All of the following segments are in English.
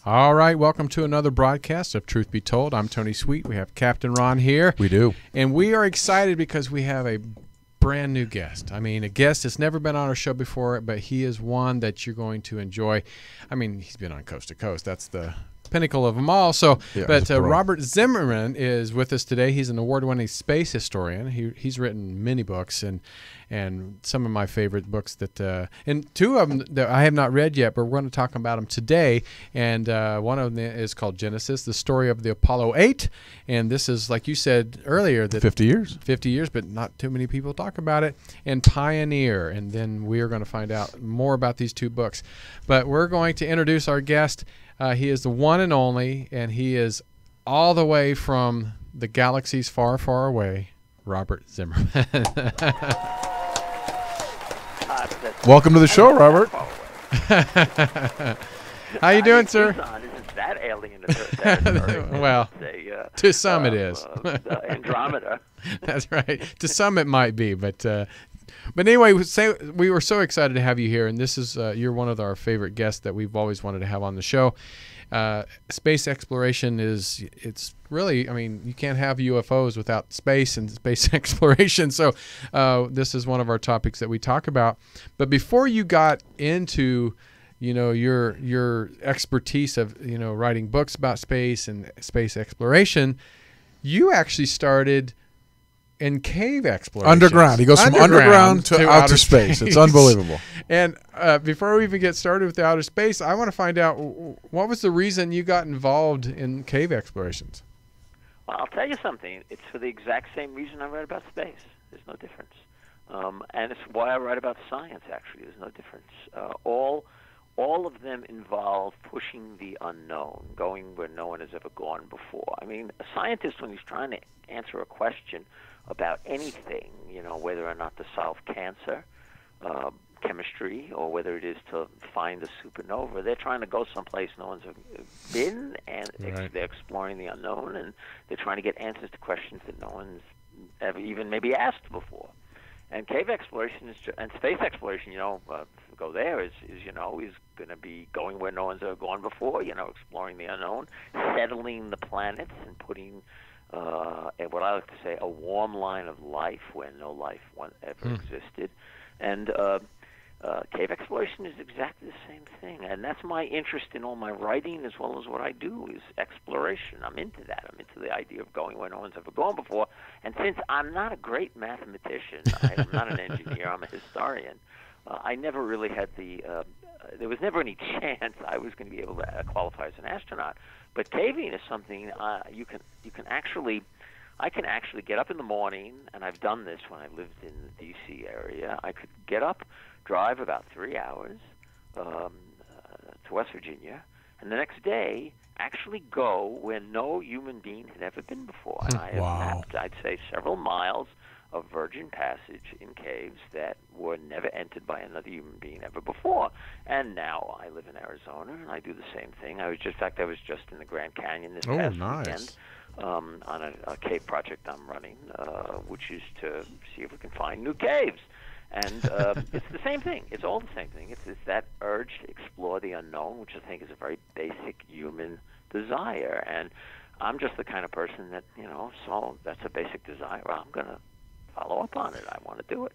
All right, welcome to another broadcast of Truth Be Told. I'm Tony Sweet. We have Captain Ron here. We do. And we are excited because we have a brand new guest. I mean, a guest that's never been on our show before, but he is one that you're going to enjoy. I mean, he's been on Coast to Coast. That's the pinnacle of them all. So, Yeah, but Robert Zimmerman is with us today. He's an award-winning space historian. He's written many books and some of my favorite books that and two of them that I have not read yet, but we're going to talk about them today. And one of them is called Genesis, the story of the Apollo 8. And this is, like you said earlier, that 50 years. 50 years, but not too many people talk about it. And Pioneer. And then we are going to find out more about these two books. But we're going to introduce our guest. He is the one and only, and he is all the way from the galaxies far, far away, Robert Zimmerman. Welcome to the show, Robert. How you doing, sir? Isn't that alien? Well, to some it is. Andromeda. That's right. To some it might be, but anyway, we were so excited to have you here, and this is you're one of our favorite guests that we've always wanted to have on the show. Space exploration it's really, I mean, you can't have UFOs without space and space exploration. So this is one of our topics that we talk about. But before you got into, your expertise of, writing books about space and space exploration, you actually started in cave exploration. Underground. He goes from underground to outer space. It's unbelievable. And before we even get started with the outer space, I want to find out, what was the reason you got involved in cave explorations? Well, I'll tell you something. It's for the exact same reason I write about space. There's no difference. And it's why I write about science, actually. There's no difference. All of them involve pushing the unknown, going where no one has ever gone before. I mean, a scientist, when he's trying to answer a question about anything, whether or not to solve cancer, chemistry, or whether it is to find a supernova, they're trying to go someplace no one's been, and they're exploring the unknown, and they're trying to get answers to questions that no one's ever even maybe asked before. And cave exploration and space exploration, go there is going to be going where no one's ever gone before, exploring the unknown, settling the planets, and putting what I like to say, a warm line of life where no life ever existed. And cave exploration is exactly the same thing. And that's my interest in all my writing as well as what I do is exploration. I'm into that. I'm into the idea of going where no one's ever gone before. And since I'm not a great mathematician, I'm not an engineer, I'm a historian, I never really had there was never any chance I was going to be able to qualify as an astronaut. But caving is something I can actually get up in the morning, and I've done this when I lived in the D.C. area. I could get up, drive about 3 hours to West Virginia, and the next day actually go where no human being had ever been before. And I have mapped, I'd say, several miles of virgin passage in caves that were never entered by another human being ever before. And now I live in Arizona, and I do the same thing. I was just in the Grand Canyon this past weekend on a cave project I'm running, which is to see if we can find new caves. And it's the same thing. It's all the same thing. It's that urge to explore the unknown, which I think is a very basic human desire. And I'm just the kind of person that, so that's a basic desire. Well, I'm going to follow up on it. I want to do it.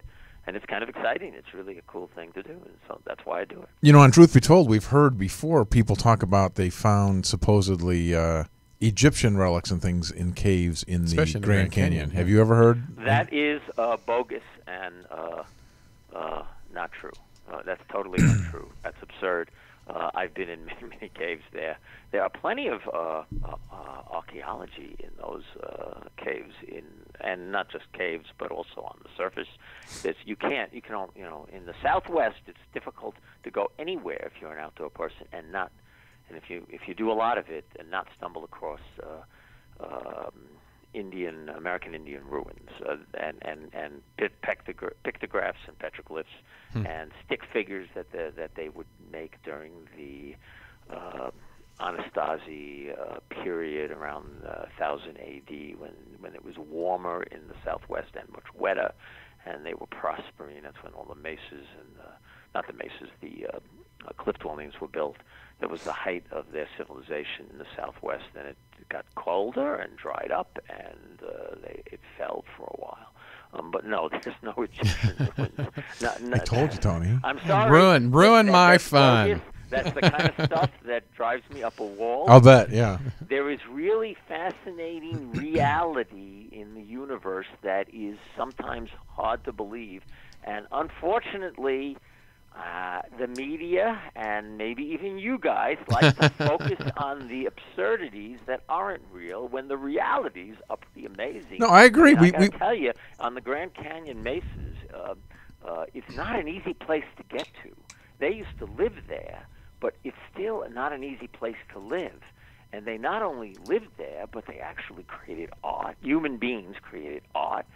And it's kind of exciting. It's really a cool thing to do. And so that's why I do it. On Truth Be Told, we've heard before people talk about they found supposedly Egyptian relics and things in caves in the Grand Canyon. Have you ever heard? That is bogus and not true. That's totally not true. That's absurd. I've been in many, many caves there. There are plenty of archaeology in those caves, and not just caves, but also on the surface. In the Southwest, it's difficult to go anywhere if you're an outdoor person and if you do a lot of it and not stumble across American Indian ruins and pictographs and petroglyphs and stick figures that they would make during the Anastasi period around 1000 A.D. when it was warmer in the Southwest and much wetter, and they were prospering. That's when all the mesas and not the mesas, the cliff dwellings were built. That was the height of their civilization in the Southwest, and it got colder and dried up, and it fell for a while. But no, there's no Egyptian ruins. I told you, Tony. I'm sorry. Ruin my fun. That's the kind of stuff that drives me up a wall. I'll bet, yeah. There is really fascinating reality in the universe that is sometimes hard to believe. And unfortunately, the media and maybe even you guys like to focus on the absurdities that aren't real when the realities are pretty amazing. No, I agree. And I gotta tell you, on the Grand Canyon mesas, it's not an easy place to get to. They used to live there, but it's still not an easy place to live. And they not only lived there, but they actually created art. Human beings created art.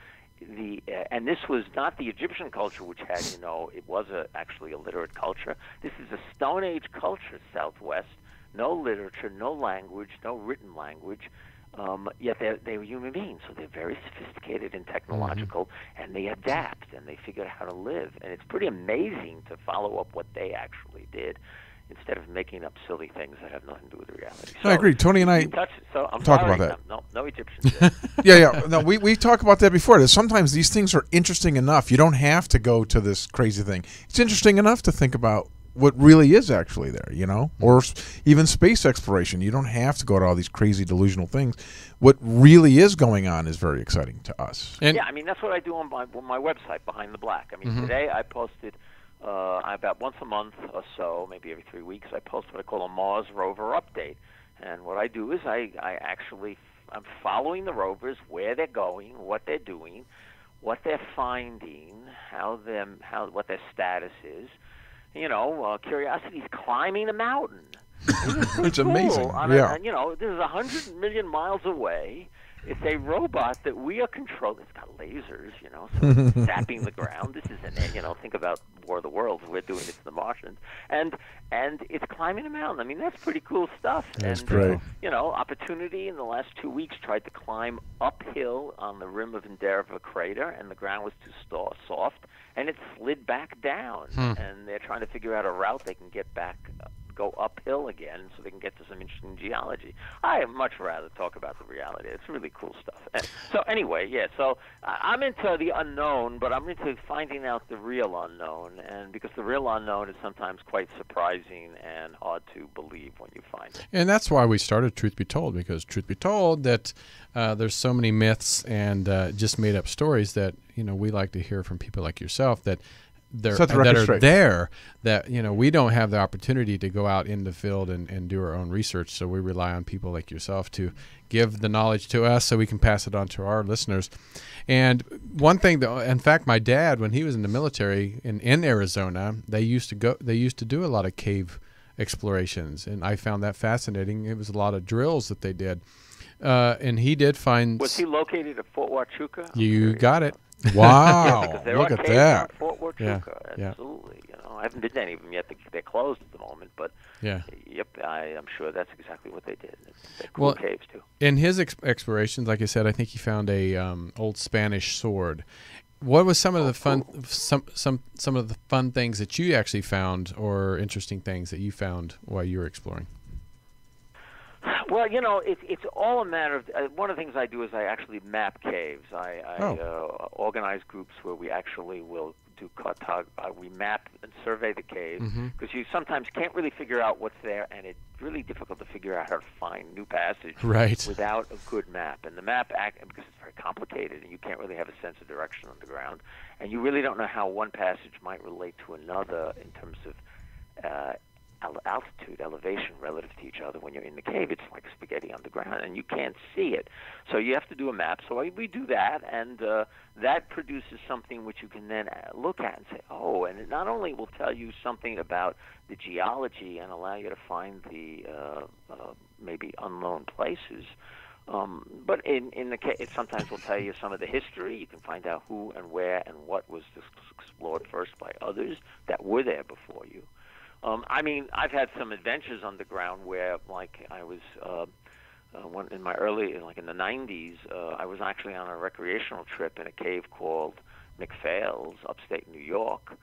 And this was not the Egyptian culture, which had, it was actually a literate culture. This is a Stone Age culture, Southwest. No literature, no language, no written language. Yet they were human beings, so they're very sophisticated and technological, and they adapt, and they figure out how to live. And it's pretty amazing to follow up what they actually did, instead of making up silly things that have nothing to do with reality. No, I agree. Tony and I talk about that. No Egyptians. Yeah. No, we talk about that before. Sometimes these things are interesting enough. You don't have to go to this crazy thing. It's interesting enough to think about what really is actually there, or even space exploration. You don't have to go to all these crazy delusional things. What really is going on is very exciting to us. Yeah, I mean, that's what I do on my website, Behind the Black. I mean, today I posted... about once a month or so, maybe every 3 weeks, I post what I call a Mars rover update. And what I do is I'm following the rovers, where they're going, what they're doing, what they're finding, what their status is. Curiosity's climbing a mountain. It's amazing. This is 100 million miles away. It's a robot that we are controlling. It's got lasers, so it's zapping the ground. This isn't, think about War of the Worlds. We're doing it to the Martians. And it's climbing a mountain. I mean, that's pretty cool stuff. That's great. Opportunity in the last 2 weeks tried to climb uphill on the rim of Enderva crater, and the ground was too soft, and it slid back down. And they're trying to figure out a route they can get back go uphill again so they can get to some interesting geology. I much rather talk about the reality. It's really cool stuff. So anyway, so I'm into the unknown, but I'm into finding out the real unknown, and because the real unknown is sometimes quite surprising and hard to believe when you find it. And that's why we started Truth Be Told, because truth be told that there's so many myths and just made up stories that we like to hear from people like yourself that are there that we don't have the opportunity to go out in the field and do our own research, so we rely on people like yourself to give the knowledge to us so we can pass it on to our listeners. And one thing that, in fact, my dad, when he was in the military in Arizona, they used to do a lot of cave explorations, and I found that fascinating. It was a lot of drills that they did, and he did find. Was he located at Fort Huachuca? You got it. Wow! Look at that. Fort Huachuca, absolutely. I haven't been to any of them yet. They're closed at the moment, but I'm sure that's exactly what they did. They're cool caves too. In his explorations, like I said, I think he found a old Spanish sword. What was some of the fun some of the fun things that you actually found, or interesting things that you found while you were exploring? Well, it's all a matter of one of the things I do is I actually map caves. I organize groups where we actually will do we map and survey the caves, because you sometimes can't really figure out what's there, and it's really difficult to figure out how to find new passage without a good map. And the map, because it's very complicated, and you can't really have a sense of direction on the ground, and you really don't know how one passage might relate to another in terms of altitude, elevation relative to each other. When you're in the cave, it's like spaghetti on the ground, and you can't see it. So you have to do a map. So we do that, and that produces something which you can then look at and say, oh, and it not only will tell you something about the geology and allow you to find the maybe unknown places, but in the case, it sometimes will tell you some of the history. You can find out who and where and what was explored first by others that were there before you. I've had some adventures underground where, like, I was in my early, like in the 90s, I was actually on a recreational trip in a cave called McPhail's, upstate New York,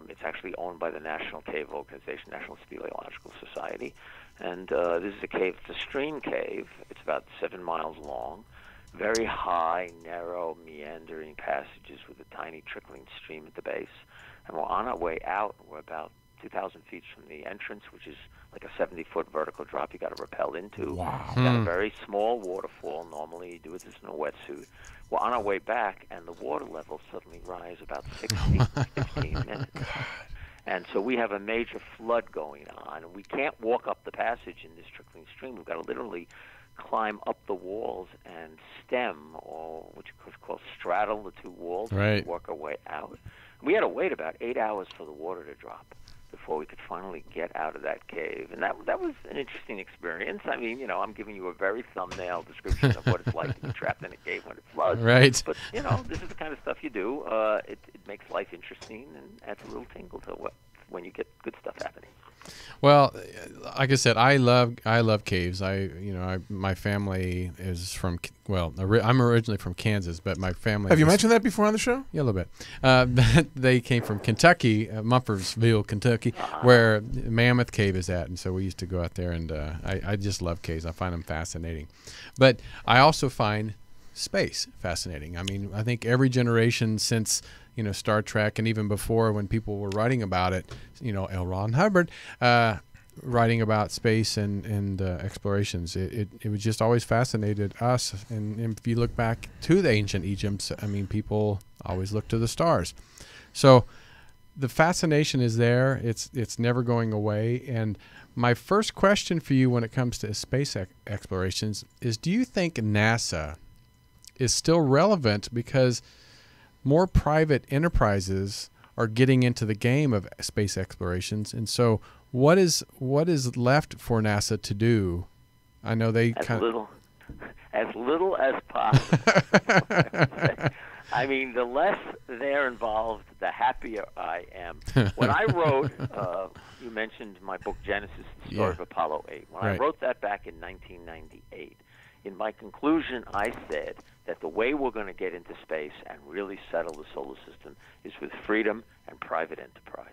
It's actually owned by the National Cave Organization, National Speleological Society. And this is a cave. It's a stream cave. It's about 7 miles long, very high, narrow, meandering passages with a tiny trickling stream at the base. And we're on our way out. We're about 2,000 feet from the entrance, which is like a 70-foot vertical drop you got to rappel into. Wow. You got a very small waterfall. Normally you do this in a wetsuit. We're on our way back, and the water level suddenly rise about 6 feet in 15 minutes. And so we have a major flood going on. We can't walk up the passage in this trickling stream. We've got to literally climb up the walls and stem, or what you could call straddle the two walls, Right. and work our way out. We had to wait about 8 hours for the water to drop before we could finally get out of that cave. And that was an interesting experience. I mean, you know, I'm giving you a very thumbnail description of what it's like to be trapped in a cave when it floods. Right. But, you know, this is the kind of stuff you do. It makes life interesting and adds a little tingle to when you get good stuff happening. Well, like I said, I love caves. My family is from, I'm originally from Kansas, but my family. Have you mentioned that before on the show? Yeah, a little bit. They came from Kentucky, Mumfordsville, Kentucky, where Mammoth Cave is at, and so we used to go out there, and I just love caves. I find them fascinating, but I also find space fascinating. I mean, I think every generation since Star Trek, and even before when people were writing about it, L. Ron Hubbard writing about space and explorations, it was just always fascinated us. And if you look back to the ancient Egypts, I mean, people always look to the stars. So the fascination is there. It's never going away. And my first question for you when it comes to space explorations is, do you think NASA is still relevant because more private enterprises are getting into the game of space explorations, and so what is left for NASA to do? I know they as little as possible. I mean, the less they're involved, the happier I am. When I wrote, you mentioned my book Genesis, the story of Apollo 8. When I wrote that back in 1998, in my conclusion, I said that the way we're going to get into space and really settle the solar system is with freedom and private enterprise.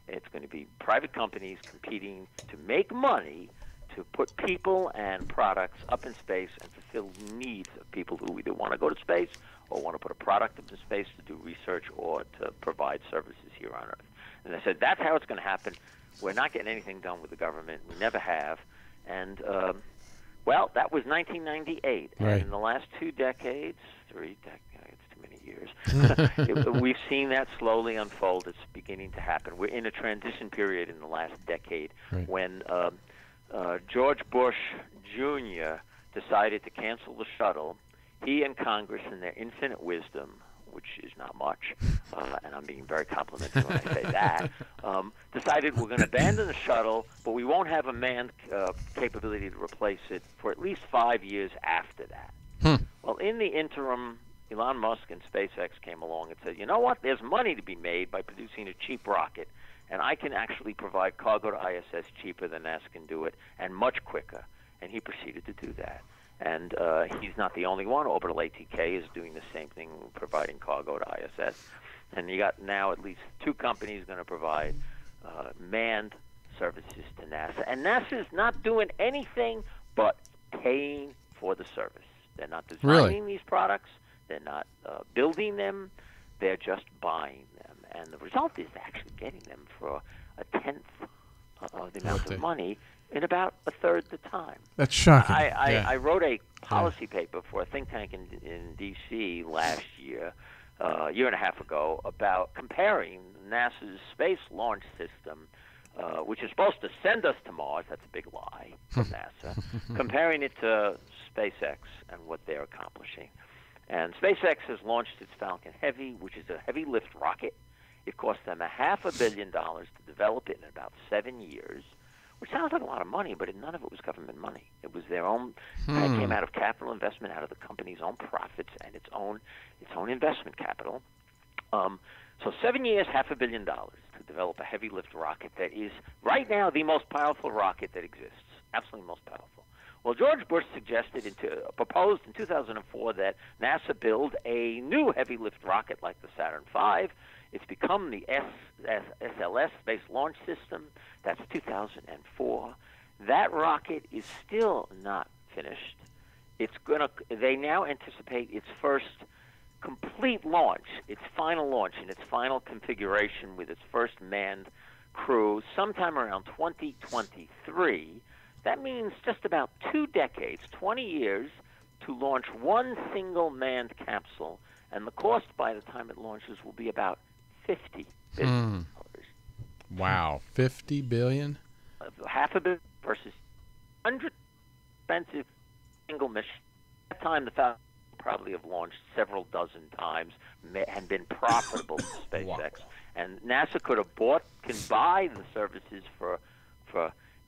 It's going to be private companies competing to make money to put people and products up in space and fulfill needs of people who either want to go to space or want to put a product up in space to do research or to provide services here on Earth. And I said, that's how it's going to happen. We're not getting anything done with the government. We never have. And well, that was 1998, and in the last 2 decades, 3 decades, too many years, we've seen that slowly unfold. It's beginning to happen. We're in a transition period in the last decade when George Bush Jr. decided to cancel the shuttle. He and Congress, in their infinite wisdom, which is not much, and I'm being very complimentary when I say that, decided we're going to abandon the shuttle, but we won't have a manned capability to replace it for at least 5 years after that. Well, in the interim, Elon Musk and SpaceX came along and said, you know what, there's money to be made by producing a cheap rocket, and I can actually provide cargo to ISS cheaper than NASA can do it, and much quicker. And he proceeded to do that. And he's not the only one. Orbital ATK is doing the same thing, providing cargo to ISS. And you got now at least 2 companies going to provide manned services to NASA. And NASA's not doing anything but paying for the service. They're not designing these products. They're not building them. They're just buying them. And the result is actually getting them for a tenth of the amount of money in about a third the time. That's shocking. I wrote a policy paper for a think tank in D.C. last year, a year and a half ago, about comparing NASA's space launch system, which is supposed to send us to Mars. That's a big lie from NASA. Comparing it to SpaceX and what they're accomplishing. And SpaceX has launched its Falcon Heavy, which is a heavy lift rocket. It cost them $500 million to develop it in about 7 years, which sounds like a lot of money, but none of it was government money. It was their own. It came out of capital investment, out of the company's own profits and its own investment capital. So 7 years, $500 million to develop a heavy lift rocket that is right now the most powerful rocket that exists. Absolutely most powerful. Well, George Bush proposed in 2004 that NASA build a new heavy lift rocket like the Saturn V. It's become the SLS, Space Launch System. That's 2004. That rocket is still not finished. They now anticipate its first complete launch, its final launch in its final configuration with its first manned crew sometime around 2023. That means just about 2 decades, 20 years, to launch one single manned capsule, and the cost by the time it launches will be about $50 billion. Wow, $50 billion? Half a billion versus 100 expensive single mission. At that time, the Falcon probably have launched several dozen times and been profitable to SpaceX. Wow. And NASA can buy the services for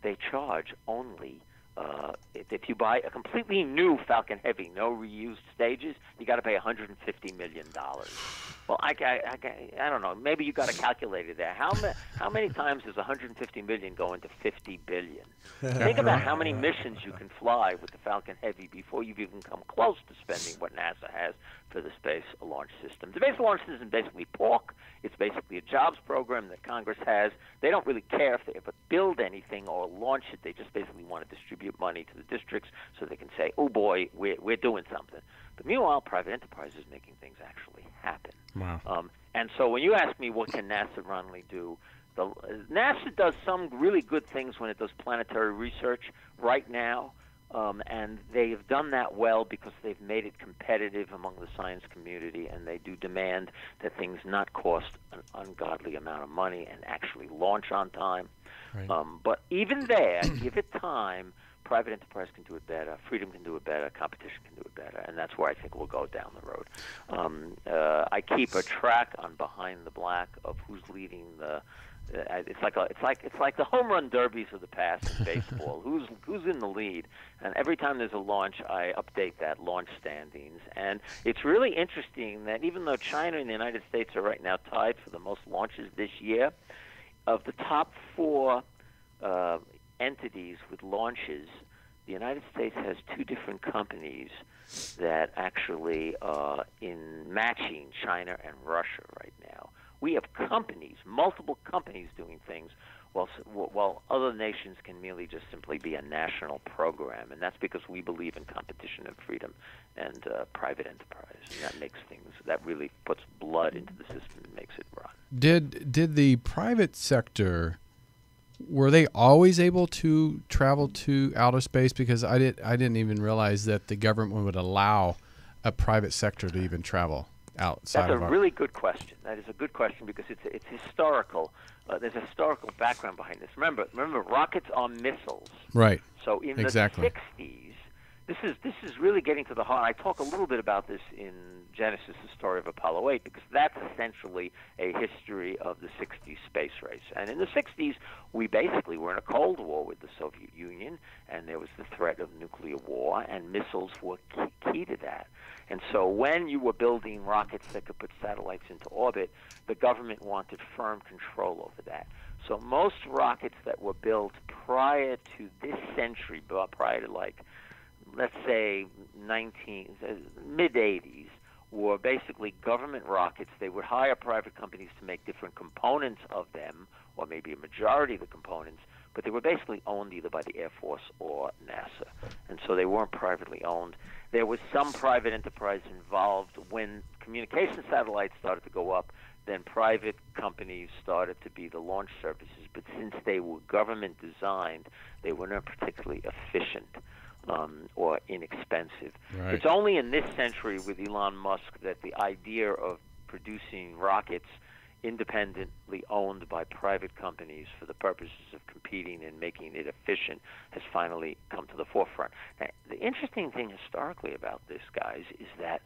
they charge only if you buy a completely new Falcon Heavy, no reused stages, you got to pay $150 million. Well, I don't know. Maybe you got to calculate it there. How many times does $150 million go into $50 billion? Think about how many missions you can fly with the Falcon Heavy before you've even come close to spending what NASA has for the Space Launch System. The Space Launch System is basically pork. It's basically a jobs program that Congress has. They don't really care if they ever build anything or launch it. They just basically want to distribute money to the districts so they can say, oh boy, we're doing something. But meanwhile, private enterprise is making things actually happen. Wow. And so when you ask me what can NASA runly do, NASA does some really good things when it does planetary research right now. And they have done that well because they've made it competitive among the science community, and they do demand that things not cost an ungodly amount of money and actually launch on time. Right. But even there, give it time, private enterprise can do it better, freedom can do it better, competition can do it better, and that's where I think we'll go down the road. I keep a track on Behind the Black of who's leading the. It's like the home run derbies of the past in baseball. Who's in the lead? And every time there's a launch, I update that launch standings. And it's really interesting that even though China and the United States are right now tied for the most launches this year, of the top 4 entities with launches, the United States has 2 different companies that actually are in matching China and Russia right now. We have companies, multiple companies doing things, while other nations can merely just simply be a national program. And that's because we believe in competition and freedom and private enterprise. And that really puts blood into the system and makes it run. Did the private sector, were they always able to travel to outer space? Because I didn't even realize that the government would allow a private sector to even travel outside. That's a really good question. That is a good question because it's historical. There's a historical background behind this. Remember, rockets are missiles. Right. So in Exactly. the 60s, this is really getting to the heart. I talk a little bit about this in Genesis, the story of Apollo 8, because that's essentially a history of the 60s space race. And in the 60s, we basically were in a Cold War with the Soviet Union, and there was the threat of nuclear war, and missiles were key to that. And so when you were building rockets that could put satellites into orbit, the government wanted firm control over that. So most rockets that were built prior to this century, prior to let's say mid-'80s, were basically government rockets. They would hire private companies to make different components of them, or maybe a majority of the components, but they were basically owned either by the Air Force or NASA. And so they weren't privately owned. There was some private enterprise involved. When communication satellites started to go up, then private companies started to be the launch services. But since they were government designed, they were not particularly efficient or inexpensive. Right. It's only in this century with Elon Musk that the idea of producing rockets independently owned by private companies for the purposes of competing and making it efficient has finally come to the forefront. Now, the interesting thing historically about this, guys, is that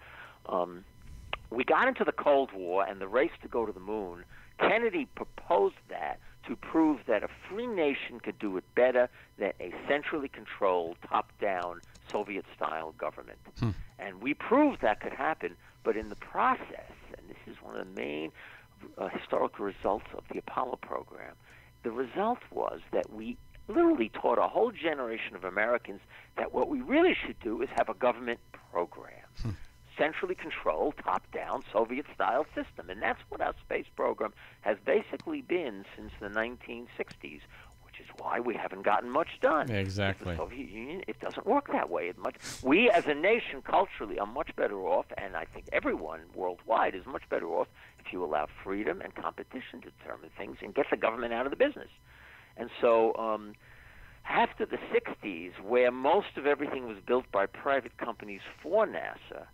we got into the Cold War and the race to go to the moon. Kennedy proposed that to prove that a free nation could do it better than a centrally controlled, top-down, Soviet-style government. And we proved that could happen, but in the process, and this is one of the main historical results of the Apollo program, the result was that we literally taught a whole generation of Americans that what we really should do is have a government program. Centrally controlled, top-down, Soviet-style system. And that's what our space program has basically been since the 1960s, which is why we haven't gotten much done. Exactly. The Soviet Union, it doesn't work that way. We, as a nation, culturally, are much better off, and I think everyone worldwide is much better off if you allow freedom and competition to determine things and get the government out of the business. And so after the 60s, where most of everything was built by private companies for NASA,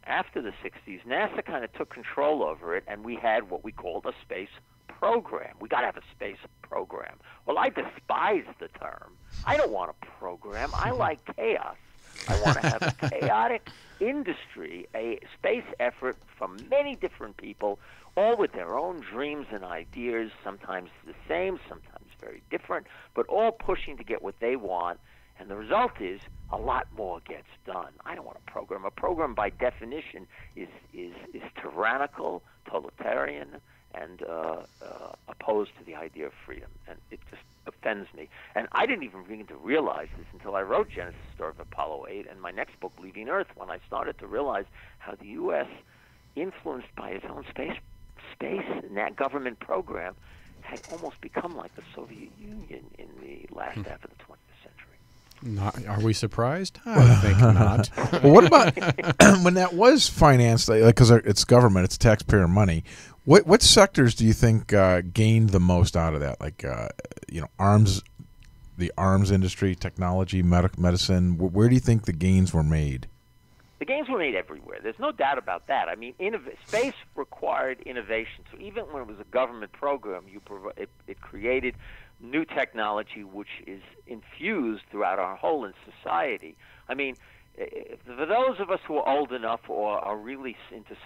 after the 60s, NASA kind of took control over it, and we had what we called a space program. We got to have a space program. Well, I despise the term. I don't want a program. I like chaos. I want to have a chaotic industry, a space effort from many different people, all with their own dreams and ideas, sometimes the same, sometimes very different, but all pushing to get what they want. And the result is a lot more gets done. I don't want a program. A program, by definition, is tyrannical, totalitarian, and opposed to the idea of freedom. And it just offends me. And I didn't even begin to realize this until I wrote Genesis Story of Apollo 8 and my next book, Leaving Earth, when I started to realize how the U.S., influenced by its own space and that government program, had almost become like the Soviet Union in the last half of the 20th century. Are we surprised? I think not. Well, what about when that was financed, because it's government, it's taxpayer money, what sectors do you think gained the most out of that? Like, the arms industry, technology, medicine, where do you think the gains were made? The gains were made everywhere. There's no doubt about that. I mean, space required innovation. So even when it was a government program, it created new technology which is infused throughout our whole society. I mean, for those of us who are old enough or are really into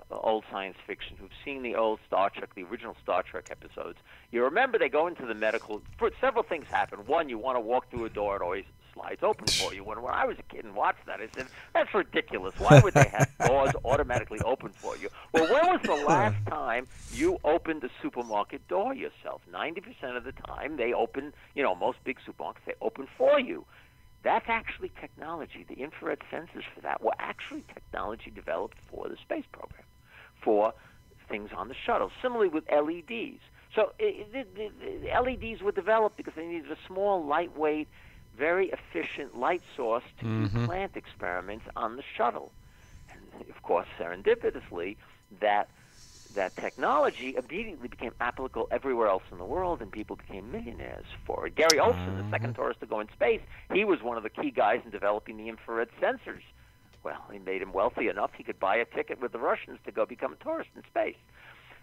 old science fiction, who've seen the old Star Trek, the original Star Trek episodes, you remember they go into the medical. Several things happen. One, you want to walk through a door, it always slides open for you. When I was a kid and watched that, I said, that's ridiculous. Why would they have doors automatically open for you? Well, when was the last time you opened a supermarket door yourself? 90% of the time they open, most big supermarkets, they open for you. That's actually technology. The infrared sensors for that were actually technology developed for the space program, for things on the shuttle. Similarly with LEDs. So the LEDs were developed because they needed a small, lightweight, very efficient light source to do plant experiments on the shuttle. And, of course, serendipitously, that technology immediately became applicable everywhere else in the world, and people became millionaires for it. Gary Olson, the second tourist to go in space, he was one of the key guys in developing the infrared sensors. Well, he made him wealthy enough he could buy a ticket with the Russians to go become a tourist in space.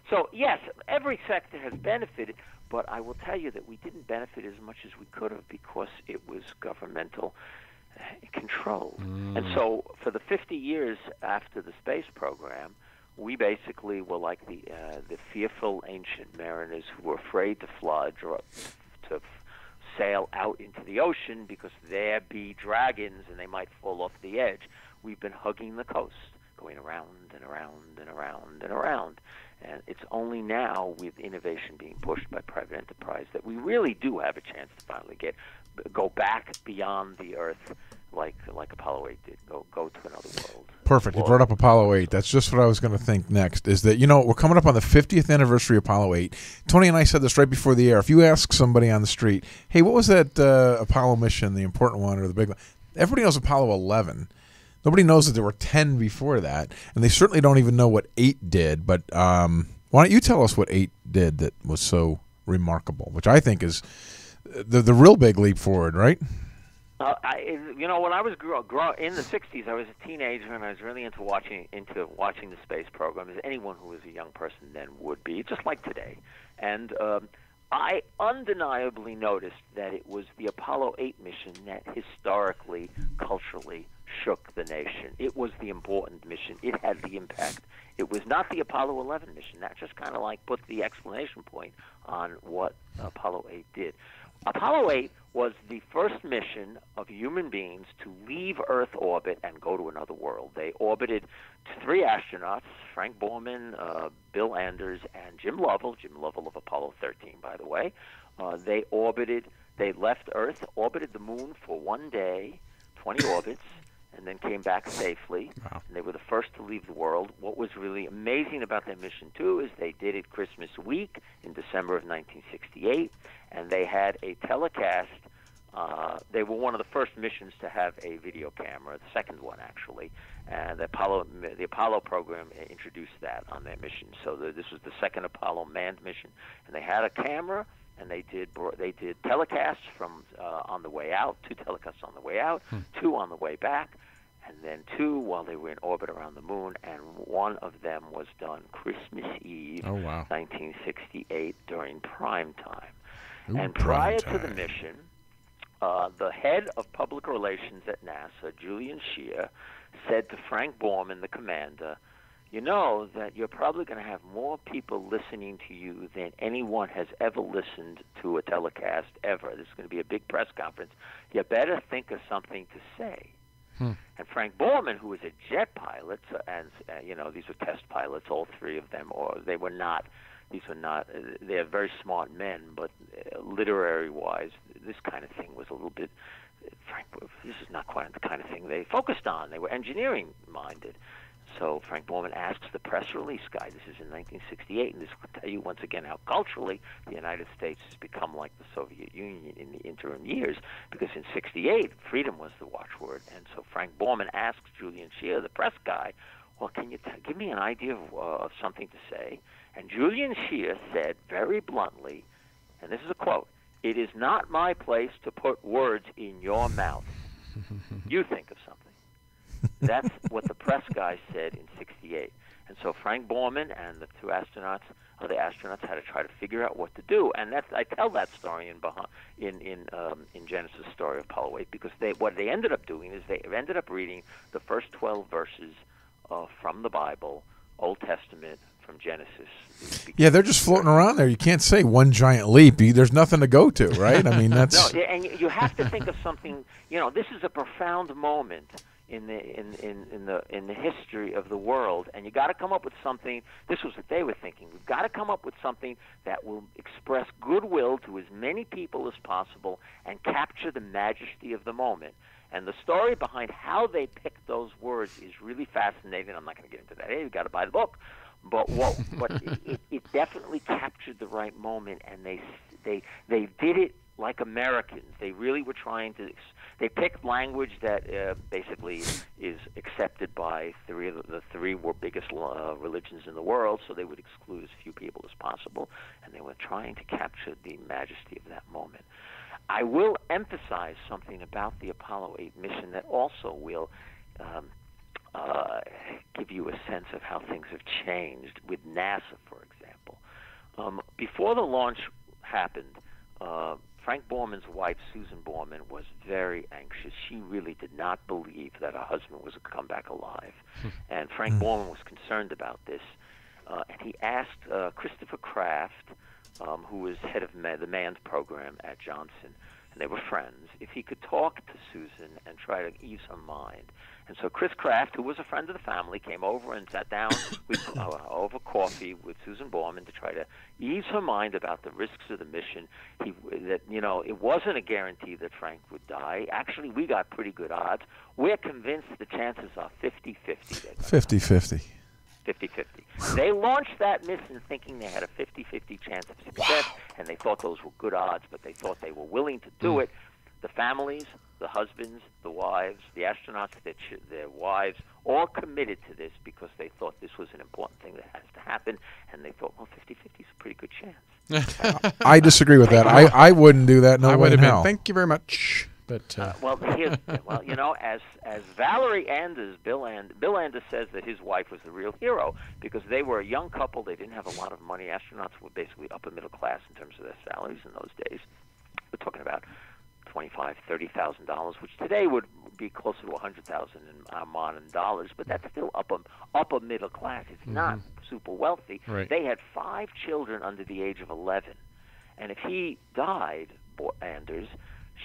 So, yes, every sector has benefited, but I will tell you that we didn't benefit as much as we could have because it was governmental controlled. And so for the 50 years after the space program, we basically were like the fearful ancient mariners who were afraid to flood or to sail out into the ocean because there be dragons and they might fall off the edge. We've been hugging the coast, going around and around and around and around. And it's only now, with innovation being pushed by private enterprise, that we really do have a chance to finally go back beyond the Earth, like Apollo 8 did. Go to another world. Perfect. You brought up Apollo 8. That's just what I was going to think next. Is that we're coming up on the 50th anniversary of Apollo 8. Tony and I said this right before the air. If you ask somebody on the street, "Hey, what was that Apollo mission, the important one or the big one?" Everybody knows Apollo 11. Nobody knows that there were 10 before that, and they certainly don't even know what 8 did. But why don't you tell us what 8 did that was so remarkable, which I think is the real big leap forward, right? When I was in the 60s, I was a teenager, and I was really into watching the space program, as anyone who was a young person then would be, just like today. And I undeniably noticed that it was the Apollo 8 mission that historically, culturally shook the nation. It was the important mission. It had the impact. It was not the Apollo 11 mission. That just kind of like put the exclamation point on what Apollo 8 did. Apollo 8 was the first mission of human beings to leave Earth orbit and go to another world. They orbited 3 astronauts, Frank Borman, Bill Anders, and Jim Lovell of Apollo 13, by the way. They orbited They left Earth, orbited the moon for 1 day, 20 orbits, and then came back safely. Wow. And they were the first to leave the world. What was really amazing about their mission, too, is they did it Christmas week in December of 1968, and they had a telecast. They were one of the first missions to have a video camera, the second one, actually. And the Apollo program introduced that on their mission. So this was the second Apollo manned mission. And they had a camera, and they did telecasts from on the way out, 2 telecasts on the way out, 2 on the way back, and then 2 while they were in orbit around the moon, and one of them was done Christmas Eve, 1968, during prime time. And prior to the mission, the head of public relations at NASA, Julian Scheer, said to Frank Borman, the commander, you know that you're probably going to have more people listening to you than anyone has ever listened to a telecast ever. This is going to be a big press conference. You better think of something to say. And Frank Borman, who was a jet pilot, and these were test pilots, all 3 of them, or they were not. These were not. They're very smart men, but literary-wise, this kind of thing was a little bit. This is not quite the kind of thing they focused on. They were engineering-minded. So Frank Borman asks the press release guy, this is in 1968, and this will tell you once again how culturally the United States has become like the Soviet Union in the interim years, because in 68, freedom was the watchword. And so Frank Borman asks Julian Scheer, the press guy, well, can you give me an idea of something to say? And Julian Scheer said very bluntly, and this is a quote, "It is not my place to put words in your mouth. You think of something." That's what the press guy said in 68. And so Frank Borman and the 2 astronauts, the astronauts, had to try to figure out what to do. And I tell that story in Genesis' story of Apollo 8, because what they ended up doing is they ended up reading the first 12 verses from the Bible, Old Testament, from Genesis. Yeah, they're just floating around there. You can't say one giant leap. There's nothing to go to, right? I mean, that's no, and you have to think of something. This is a profound moment in the history of the world, and you got to come up with something. This was what they were thinking. We've got to come up with something that will express goodwill to as many people as possible and capture the majesty of the moment. And the story behind how they picked those words is really fascinating. I'm not going to get into that. Hey, you've got to buy the book. But it definitely captured the right moment, and they did it like Americans. They really were trying to. They picked language that basically is accepted by the 3 biggest religions in the world, so they would exclude as few people as possible, and they were trying to capture the majesty of that moment. I will emphasize something about the Apollo 8 mission that also will give you a sense of how things have changed with NASA, for example. Before the launch happened, Frank Borman's wife, Susan Borman, was very anxious. She really did not believe that her husband was going to come back alive. And Frank Borman was concerned about this. And he asked Christopher Kraft, who was head of the manned program at Johnson, and they were friends, if he could talk to Susan and try to ease her mind. And so Chris Kraft, who was a friend of the family, came over and sat down over coffee with Susan Borman to try to ease her mind about the risks of the mission. It wasn't a guarantee that Frank would die. Actually, we got pretty good odds. We're convinced the chances are 50-50. 50-50. 50-50. They launched that mission thinking they had a 50-50 chance of success, and they thought those were good odds, but they thought they were willing to do it. The families, the husbands, the wives, the astronauts, their wives, all committed to this because they thought this was an important thing that has to happen, and they thought, well, 50-50 is a pretty good chance. I disagree with that. I wouldn't do that. No I way would in have hell. been. Thank you very much. But as Valerie Anders, Bill Anders says that his wife was the real hero because they were a young couple. They didn't have a lot of money. Astronauts were basically upper middle class in terms of their salaries in those days. We're talking about $25,000, $30,000, which today would be closer to $100,000 in modern dollars, but that's still upper middle class. It's not super wealthy. Right. They had 5 children under the age of 11, and if he died, Anders,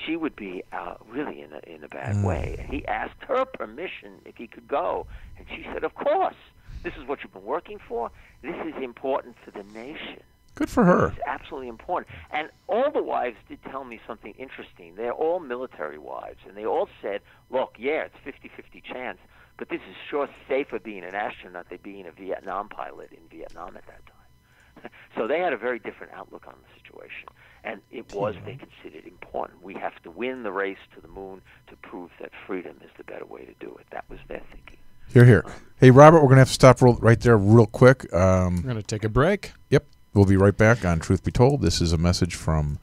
she would be really in a bad way. And he asked her permission if he could go, and she said, "Of course. This is what you've been working for. This is important for the nation." Good for her. It's absolutely important. And all the wives did tell me something interesting. They're all military wives, and they all said, look, yeah, it's 50-50 chance, but this is sure safer being an astronaut than being a Vietnam pilot in Vietnam at that time. So they had a very different outlook on the situation. And it was, they considered important. We have to win the race to the moon to prove that freedom is the better way to do it. That was their thinking. Hear, hear. Hey, Robert, we're going to have to stop right there real quick. We're going to take a break. Yep. We'll be right back on Truth Be Told. This is a message from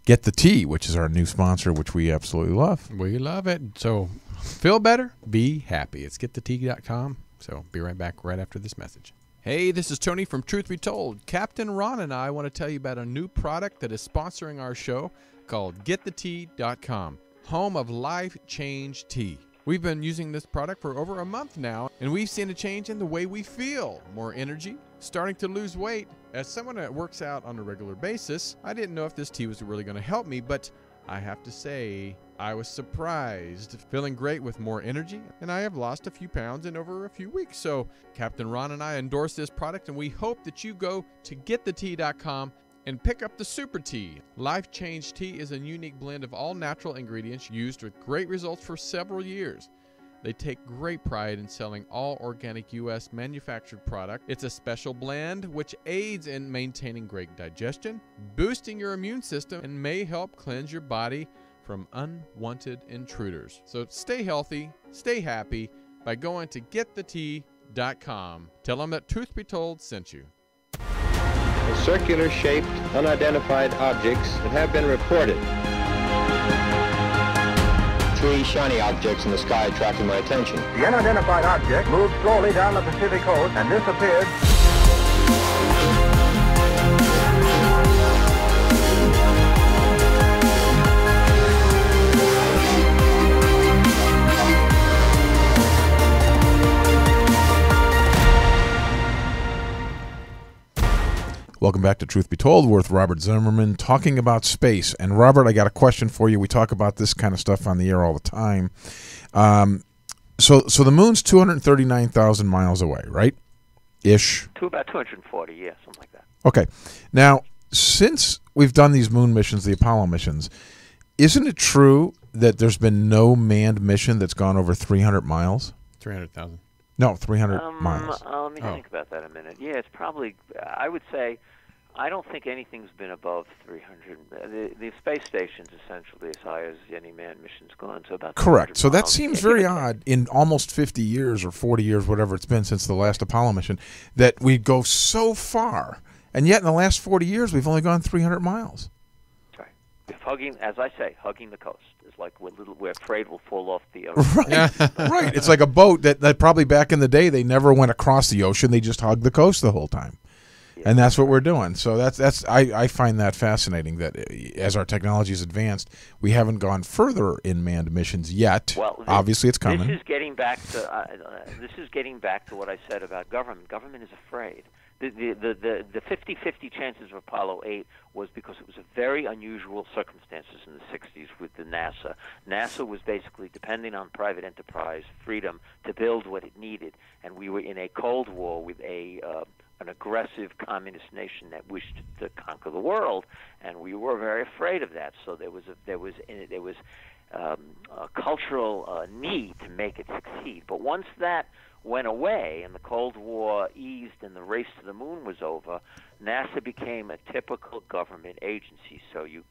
Get the Tea, which is our new sponsor, which we absolutely love. We love it. So feel better, be happy. It's getthetea.com. So be right back right after this message. Hey, this is Tony from Truth Be Told. Captain Ron and I want to tell you about a new product that is sponsoring our show called getthetea.com, home of Life Change Tea. We've been using this product for over a month now, and we've seen a change in the way we feel. More energy, starting to lose weight. As someone that works out on a regular basis, I didn't know if this tea was really going to help me, but I have to say, I was surprised. Feeling great with more energy, and I have lost a few pounds in over a few weeks. So Captain Ron and I endorse this product, and we hope that you go to getthetea.com and pick up the Super Tea. Life Change Tea is a unique blend of all natural ingredients used with great results for several years. They take great pride in selling all organic U.S. manufactured product. It's a special blend which aids in maintaining great digestion, boosting your immune system, and may help cleanse your body from unwanted intruders. So stay healthy, stay happy by going to getthetea.com. Tell them that Truth Be Told sent you. Circular-shaped, unidentified objects that have been reported. 3 shiny objects in the sky attracted my attention. The unidentified object moved slowly down the Pacific coast and disappeared. Welcome back to Truth Be Told. We're with Robert Zimmerman talking about space. And Robert, I got a question for you. We talk about this kind of stuff on the air all the time. So the moon's 239,000 miles away, right? Ish. To about 240, yeah, something like that. Okay. Now, since we've done these moon missions, the Apollo missions, isn't it true that there's been no manned mission that's gone over 300 miles? 300,000. No, 300 miles. Let me think about that a minute. Yeah, it's probably, I would say, I don't think anything's been above 300. The space station's essentially as high as any manned mission's gone, so about Correct. So that miles. seems very odd in almost 50 years or 40 years, whatever it's been since the last Apollo mission, that we go so far. And yet in the last 40 years, we've only gone 300 miles. Right. Hugging, as I say, hugging the coast. It's like we're afraid we'll fall off the Right. Right. It's like a boat that probably back in the day, they never went across the ocean. They just hugged the coast the whole time. Yeah. And that's what we're doing. So I find that fascinating that as our technology has advanced, we haven't gone further in manned missions yet. Well, obviously it's coming. This is getting back to what I said about government. Government is afraid. The 50-50 chances of Apollo 8 was because it was a very unusual circumstances in the 60s with the NASA. NASA was basically depending on private enterprise freedom to build what it needed, and we were in a Cold War with an aggressive communist nation that wished to conquer the world, and we were very afraid of that. So there was a cultural need to make it succeed. But once that went away and the Cold War eased and the race to the moon was over, NASA became a typical government agency. So you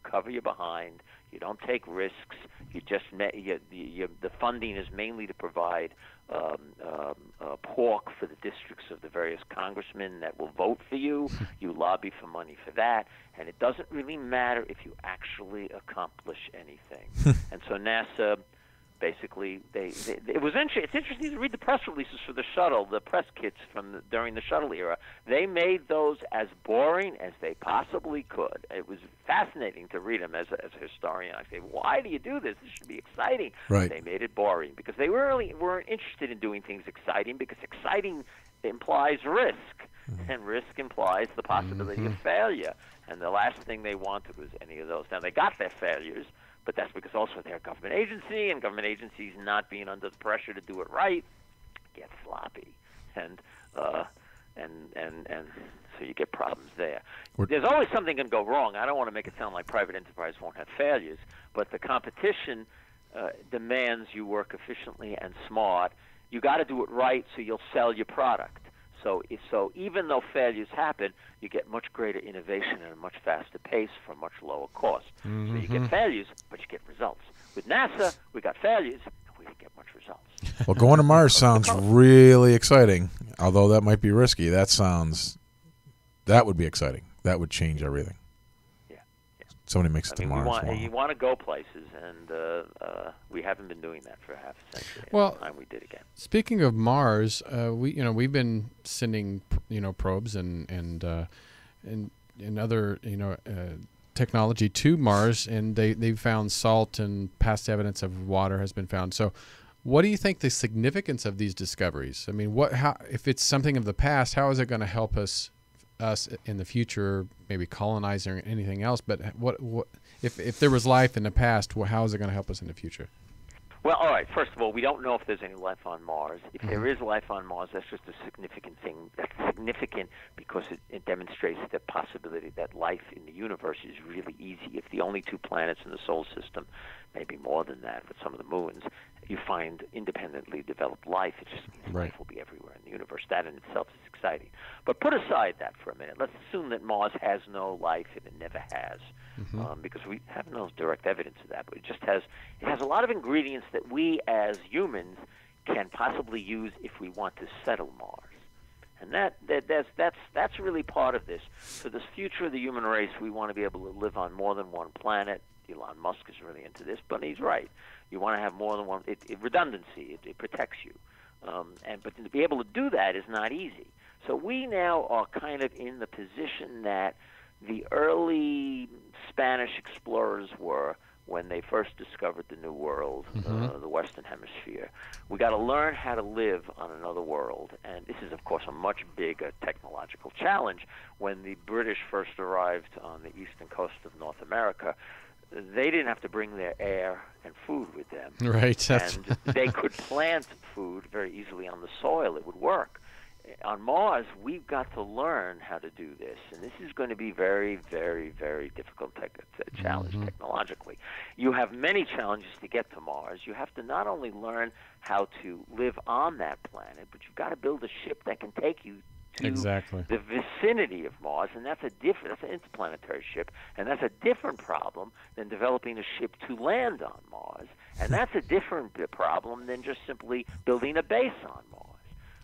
cover your behind, you don't take risks, the funding is mainly to provide pork for the districts of the various congressmen that will vote for you. You lobby for money for that, and it doesn't really matter if you actually accomplish anything. And so NASA, basically, it was interesting. It's interesting to read the press releases for the shuttle, the press kits during the shuttle era. They made those as boring as they possibly could. It was fascinating to read them as a historian. I say, why do you do this? This should be exciting. Right. They made it boring because they really weren't interested in doing things exciting, because exciting implies risk, and risk implies the possibility of failure. And the last thing they wanted was any of those. Now, they got their failures, but that's because also they're a government agency, and government agencies not being under the pressure to do it right get sloppy. And and so you get problems there. There's always something going to go wrong. I don't want to make it sound like private enterprise won't have failures, but the competition demands you work efficiently and smart. You got to do it right so you'll sell your product. So even though failures happen, you get much greater innovation at a much faster pace for much lower cost. So you get failures, but you get results. With NASA, we got failures, and we didn't get much results. Well, going to Mars sounds really exciting, although that might be risky. That would be exciting. That would change everything. Yeah. Somebody makes it to Mars. You want to go places, and we haven't been doing that for half a century. Well, time we did again. Speaking of Mars, we've been sending probes and other technology to Mars, and they've found salt, and past evidence of water has been found. So, what do you think the significance of these discoveries? I mean, if it's something of the past, how is it going to help us in the future, maybe colonizing or anything else? But what if there was life in the past, how is it going to help us in the future? Well, all right. First of all, we don't know if there's any life on Mars. If there is life on Mars, that's just a significant thing. That's significant because it demonstrates the possibility that life in the universe is really easy. If the only 2 planets in the solar system, maybe more than that with some of the moons, you find independently developed life, it just means life will be everywhere in the universe. That in itself is exciting. But put aside that for a minute. Let's assume that Mars has no life and it never has, because we have no direct evidence of that. But it has a lot of ingredients that we as humans can possibly use if we want to settle Mars. And that's really part of this. For this future of the human race, we want to be able to live on more than one planet. Elon Musk is really into this, but he's right. You want to have more than one. Redundancy. It protects you. But to be able to do that is not easy. So we now are kind of in the position that the early Spanish explorers were when they first discovered the New World, the Western Hemisphere. We got to learn how to live on another world, and this is, of course, a much bigger technological challenge. When the British first arrived on the eastern coast of North America, they didn't have to bring their air and food with them. Right. And they could plant food very easily on the soil. It would work. On Mars, we've got to learn how to do this, and this is going to be very, very, very difficult challenge technologically. You have many challenges to get to Mars. You have to not only learn how to live on that planet, but you've got to build a ship that can take you to the vicinity of Mars, and that's an interplanetary ship, and that's a different problem than developing a ship to land on Mars, and that's a different problem than just simply building a base on Mars.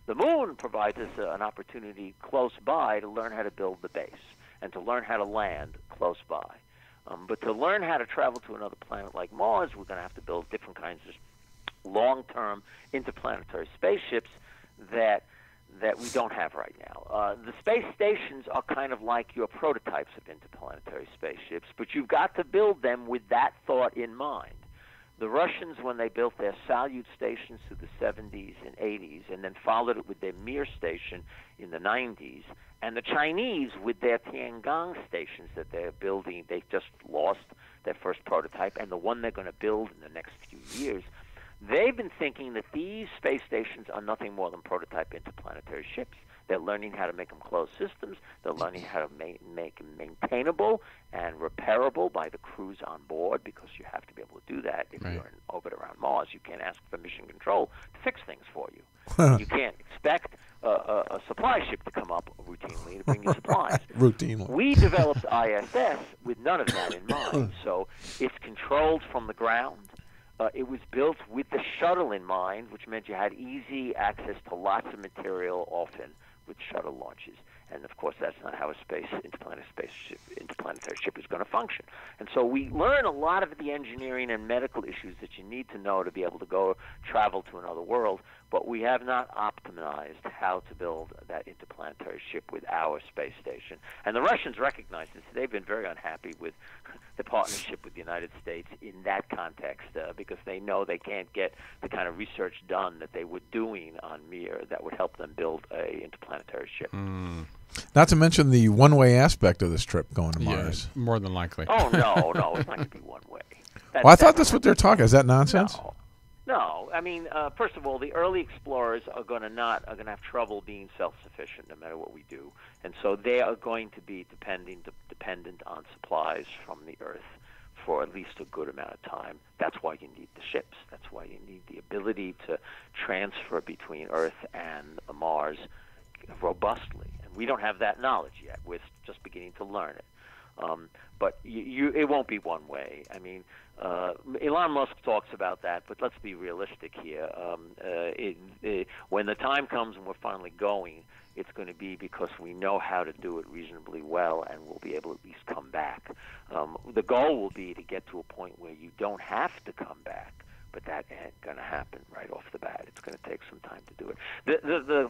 The moon provides us an opportunity close by to learn how to build the base and to learn how to land close by. But to learn how to travel to another planet like Mars, we're going to have to build different kinds of long-term interplanetary spaceships that we don't have right now. The space stations are kind of like your prototypes of interplanetary spaceships, but you've got to build them with that thought in mind. The Russians, when they built their Salyut stations through the 70s and 80s, and then followed it with their Mir station in the 90s, and the Chinese with their Tiangong stations that they're building, they just lost their first prototype, and the one they're going to build in the next few years, they've been thinking that these space stations are nothing more than prototype interplanetary ships. They're learning how to make them closed systems. They're learning how to make them maintainable and repairable by the crews on board, because you have to be able to do that if you're in orbit around Mars. You can't ask for mission control to fix things for you. You can't expect a supply ship to come up routinely to bring you supplies. Routinely. We developed ISS with none of that in mind. So it's controlled from the ground. It was built with the shuttle in mind, which meant you had easy access to lots of material often with shuttle launches. And, of course, that's not how a interplanetary ship is going to function. And so we learn a lot of the engineering and medical issues that you need to know to be able to go travel to another world, but we have not optimized how to build that interplanetary ship with our space station. And the Russians recognize this. They've been very unhappy with the partnership with the United States in that context, because they know they can't get the kind of research done that they were doing on Mir that would help them build a interplanetary ship. Not to mention the one-way aspect of this trip going to Mars. Yeah, more than likely. Oh, no, it's not going to be one way. Well, I thought that's what they're talking. Is that nonsense? No, I mean, first of all, the early explorers are going to have trouble being self-sufficient no matter what we do, and so they are going to be dependent on supplies from the Earth for at least a good amount of time. That's why you need the ships. That's why you need the ability to transfer between Earth and Mars robustly, and we don't have that knowledge yet. We're just beginning to learn it. But it won't be one way. I mean, Elon Musk talks about that, but let's be realistic here. When the time comes and we're finally going, it's going to be because we know how to do it reasonably well, and we'll be able to at least come back. The goal will be to get to a point where you don't have to come back, but that ain't going to happen right off the bat. It's going to take some time to do it.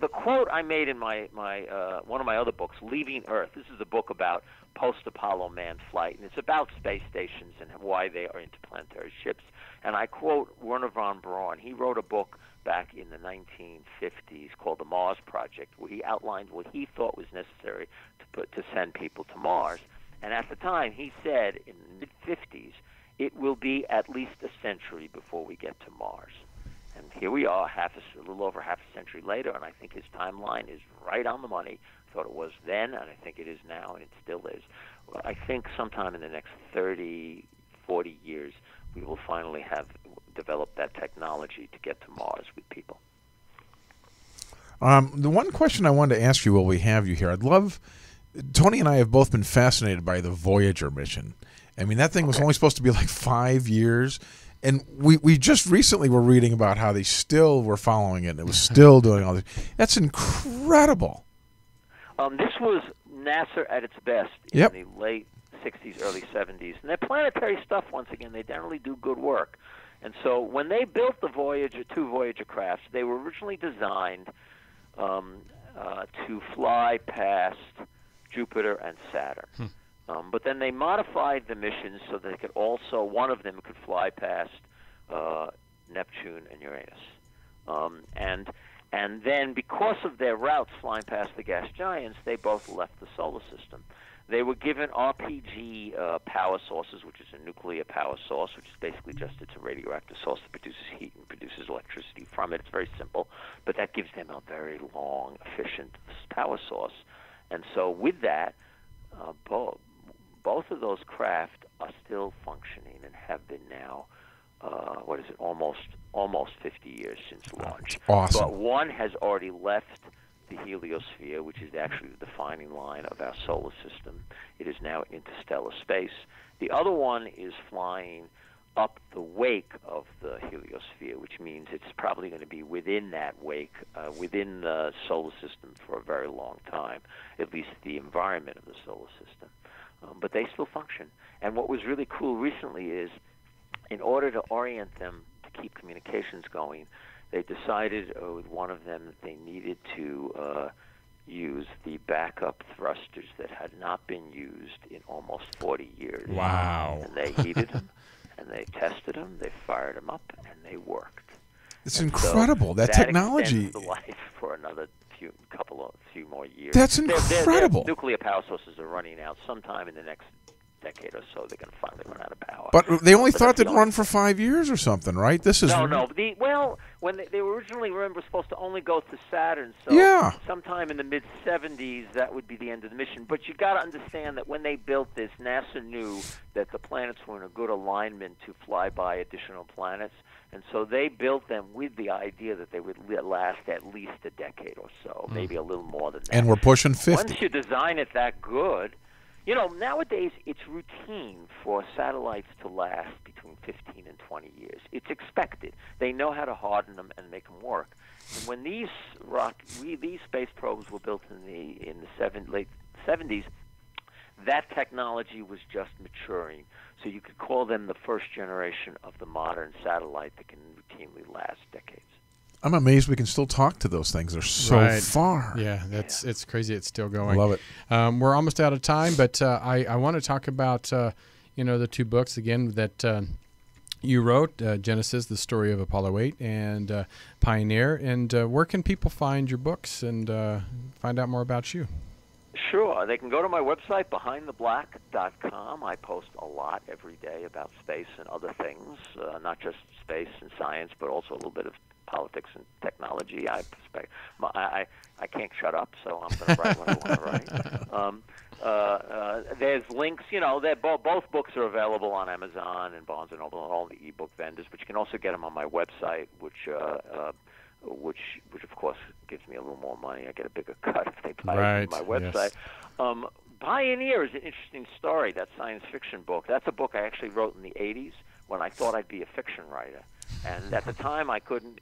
The quote I made in my one of my other books, Leaving Earth. This is a book about post-Apollo manned flight, and it's about space stations and why they are interplanetary ships. And I quote Wernher von Braun. He wrote a book back in the 1950s called The Mars Project, where he outlined what he thought was necessary to send people to Mars. And at the time, he said in the mid-50s, it will be at least a century before we get to Mars. And here we are, a little over half a century later, and I think his timeline is right on the money. I thought it was then, and I think it is now, and it still is. Well, I think sometime in the next 30, 40 years, we will finally have developed that technology to get to Mars with people. The one question I wanted to ask you while we have you here, Tony and I have both been fascinated by the Voyager mission. I mean, that thing was only supposed to be like 5 years. And we just recently were reading about how they still were following it, and it was still doing all this. That's incredible. This was NASA at its best in the late 60s, early 70s. And their planetary stuff, once again, they generally do good work. And so when they built the two Voyager crafts, they were originally designed to fly past Jupiter and Saturn. But then they modified the missions so that one of them could fly past Neptune and Uranus. And then because of their routes flying past the gas giants, they both left the solar system. They were given RPG power sources, which is a nuclear power source, which is basically it's a radioactive source that produces heat and produces electricity from it. It's very simple, but that gives them a very long, efficient power source. And so with that, both of those craft are still functioning and have been now, almost 50 years since launch. Awesome. But one has already left the heliosphere, which is actually the defining line of our solar system. It is now interstellar space. The other one is flying up the wake of the heliosphere, which means it's probably going to be within that wake, within the solar system for a very long time, at least the environment of the solar system. But they still function. And what was really cool recently is, in order to orient them to keep communications going, they decided with one of them that they needed to use the backup thrusters that had not been used in almost 40 years. Wow. And they heated them, and they tested them, they fired them up, and they worked. It's incredible. So that technology. Extends the life for another few more years. That's incredible. Their nuclear power sources are running out sometime in the next decade or so. They're going to finally run out of power. But they only thought they'd run for 5 years or something, right? This is no. When they were originally, remember, supposed to only go to Saturn. So sometime in the mid '70s, that would be the end of the mission. But you got to understand that when they built this, NASA knew that the planets were in a good alignment to fly by additional planets. And so they built them with the idea that they would last at least a decade or so, maybe a little more than that. And we're pushing 50. Once you design it that good, nowadays it's routine for satellites to last between 15 and 20 years. It's expected. They know how to harden them and make them work. And when these space probes were built in the late 70s, that technology was just maturing. So you could call them the first generation of the modern satellite that can routinely last decades. I'm amazed we can still talk to those things. They're so far. Yeah, it's crazy. It's still going. I love it. We're almost out of time, but I want to talk about the two books again that you wrote, Genesis, the story of Apollo 8, and Pioneer. And where can people find your books and find out more about you? Sure. They can go to my website, behindtheblack.com. I post a lot every day about space and other things, not just space and science, but also a little bit of politics and technology. I can't shut up, so I'm going to write what I want to write. There's links. Both books are available on Amazon and Barnes & Noble and all the ebook vendors, but you can also get them on my website, which of course gives me a little more money. I get a bigger cut if they buy it from my website. Yes. Pioneer is an interesting story. That science fiction book. That's a book I actually wrote in the '80s when I thought I'd be a fiction writer, and at the time I couldn't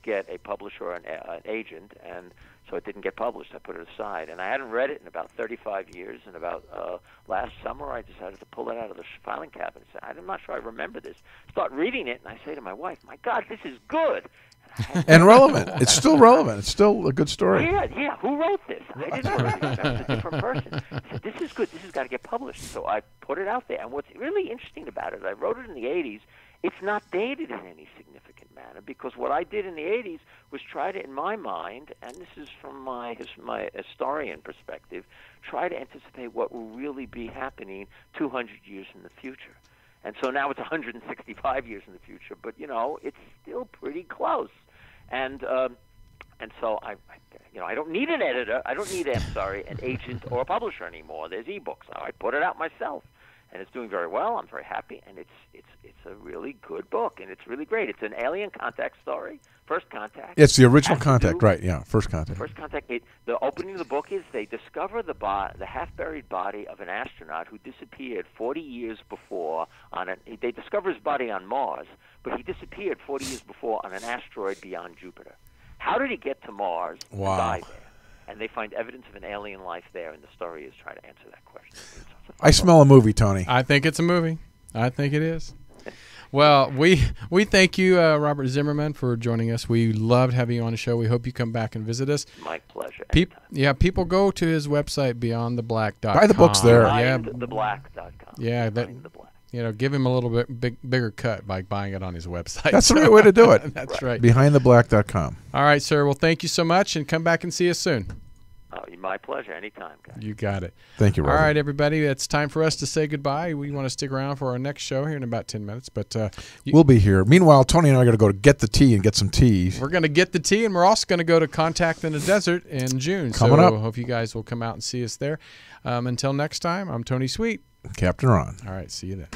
get a publisher or an agent, and so it didn't get published. I put it aside, and I hadn't read it in about 35 years. And about last summer, I decided to pull it out of the filing cabinet and say, I'm not sure I remember this. Start reading it, and I say to my wife, "My God, this is good." And relevant. It's still relevant. It's still a good story. Yeah. Who wrote this? I didn't write it. That's a different person. I said, this is good. This has got to get published. So I put it out there. And what's really interesting about it, I wrote it in the 80s. It's not dated in any significant manner because what I did in the 80s was try to, in my mind, and this is from my historian perspective, try to anticipate what will really be happening 200 years in the future. And so now it's 165 years in the future, but it's still pretty close. And so I don't need an editor. I don't need an agent or a publisher anymore. There's ebooks. I put it out myself, and it's doing very well. I'm very happy, and it's a really good book, and it's really great. It's an alien contact story. First Contact. It's the original Contact, right? Yeah, First Contact. First Contact. The opening of the book is they discover the half-buried body of an astronaut who disappeared 40 years before they discover his body on Mars, but he disappeared 40 years before on an asteroid beyond Jupiter. How did he get to Mars and die there? And they find evidence of an alien life there, and the story is trying to answer that question. I smell a movie, Tony. I think it's a movie. I think it is. Well, we thank you, Robert Zimmerman, for joining us. We loved having you on the show. We hope you come back and visit us. My pleasure. People go to his website, beyondtheblack.com. Buy the books there. Behindtheblack.com. Yeah, give him a little bit bigger cut by buying it on his website. That's the right way to do it. That's right. Behindtheblack.com. All right, sir. Well, thank you so much, and come back and see us soon. My pleasure. Anytime, guys. You got it. Thank you, Robert. All right, everybody. It's time for us to say goodbye. We want to stick around for our next show here in about 10 minutes. But we'll be here. Meanwhile, Tony and I are going to go to get the tea and get some tea. We're going to get the tea, and we're also going to go to Contact in the Desert in June. Coming up. Hope you guys will come out and see us there. Until next time, I'm Tony Sweet. Captain Ron. All right. See you then.